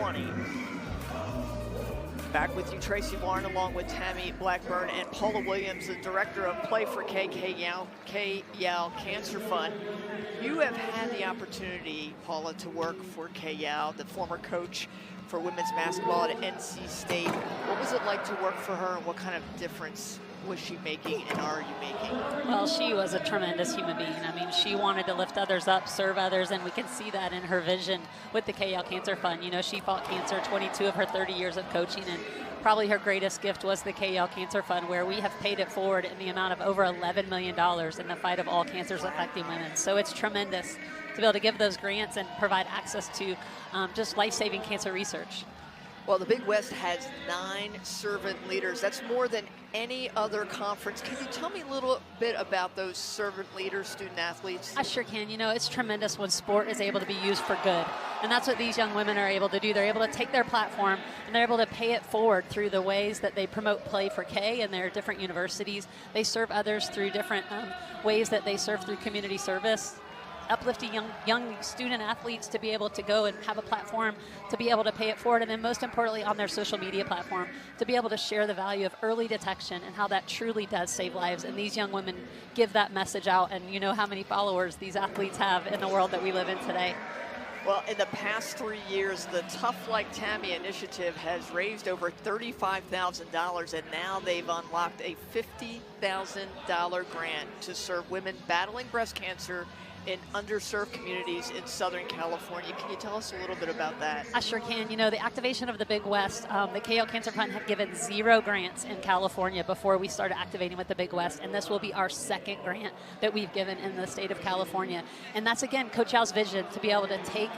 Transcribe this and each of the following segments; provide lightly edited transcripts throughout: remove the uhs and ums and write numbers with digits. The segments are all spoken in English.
2020. Back with you, Tracy Warren, along with Tammy Blackburn and Paula Williams, the director of Play for Kay Yow Cancer Fund. You have had the opportunity, Paula, to work for Kay Yow, the former coach for women's basketball at NC State. What was it like to work for her, and what kind of difference was she making and are you making? Well, she was a tremendous human being. I mean, she wanted to lift others up, serve others, and we can see that in her vision with the Kay Yow Cancer Fund. You know, she fought cancer 22 of her 30 years of coaching, and probably her greatest gift was the Kay Yow Cancer Fund, where we have paid it forward in the amount of over $11 million in the fight of all cancers affecting women. So it's tremendous to be able to give those grants and provide access to just life-saving cancer research. Well, the Big West has 9 servant leaders. That's more than any other conference. Can you tell me a little bit about those servant leaders, student athletes? I sure can. You know, it's tremendous when sport is able to be used for good. And that's what these young women are able to do. They're able to take their platform and they're able to pay it forward through the ways that they promote Play for Kay in their different universities. They serve others through different ways that they serve through community service, uplifting young student athletes to be able to go and have a platform to be able to pay it forward, and then most importantly on their social media platform to be able to share the value of early detection and how that truly does save lives. And these young women give that message out, and you know how many followers these athletes have in the world that we live in today. Well, in the past 3 years, the Tough Like Tammy initiative has raised over $35,000, and now they've unlocked a $50,000 grant to serve women battling breast cancer in underserved communities in Southern California. Can you tell us a little bit about that? I sure can. You know, the activation of the Big West, the Kay Yow Cancer Fund had given 0 grants in California before we started activating with the Big West, and this will be our 2nd grant that we've given in the state of California. And that's, again, Coach Yow's vision to be able to take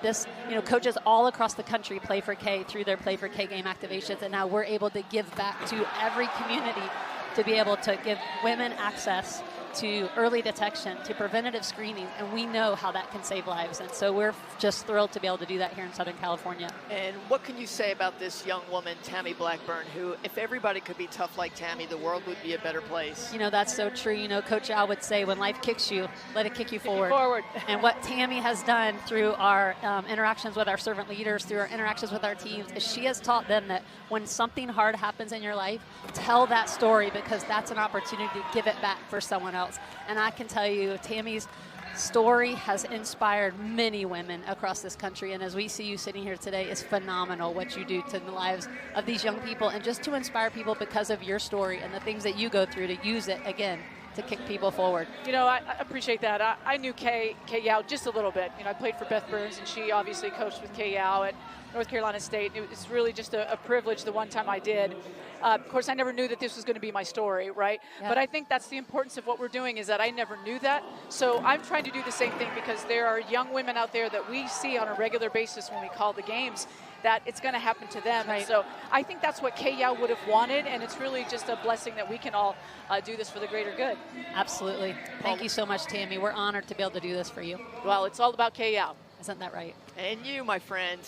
this, you know, coaches all across the country Play for Kay through their Play for Kay game activations, and now we're able to give back to every community to be able to give women access to early detection, to preventative screening, and we know how that can save lives. And so we're just thrilled to be able to do that here in Southern California. And what can you say about this young woman, Tammy Blackburn, who, if everybody could be tough like Tammy, the world would be a better place? You know, that's so true. You know, Coach Yow would say, when life kicks you, let it kick you forward. And what Tammy has done through our interactions with our servant leaders, through our interactions with our teams, is she has taught them that when something hard happens in your life, tell that story, because that's an opportunity to give it back for someone else. And I can tell you, Tammy's story has inspired many women across this country, and as we see you sitting here today, it's phenomenal what you do to the lives of these young people, and just to inspire people because of your story and the things that you go through, to use it again to kick people forward. You know, I appreciate that. I knew Kay Yow just a little bit. You know, I played for Beth Burns, and she obviously coached with Kay Yow at North Carolina State. It was really just a privilege the one time I did. Of course, I never knew that this was going to be my story, right? Yeah. But I think that's the importance of what we're doing, is that I never knew that. So I'm trying to do the same thing, because there are young women out there that we see on a regular basis when we call the games, that it's going to happen to them. Right. And so I think that's what Kay Yow would have wanted, and it's really just a blessing that we can all do this for the greater good. Absolutely. Thank you so much, Tammy. We're honored to be able to do this for you. Well, it's all about Kay Yow. Isn't that right? And you, my friend,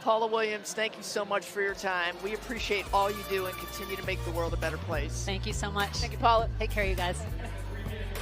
Paula Williams, thank you so much for your time. We appreciate all you do and continue to make the world a better place. Thank you so much. Thank you, Paula. Take care, you guys.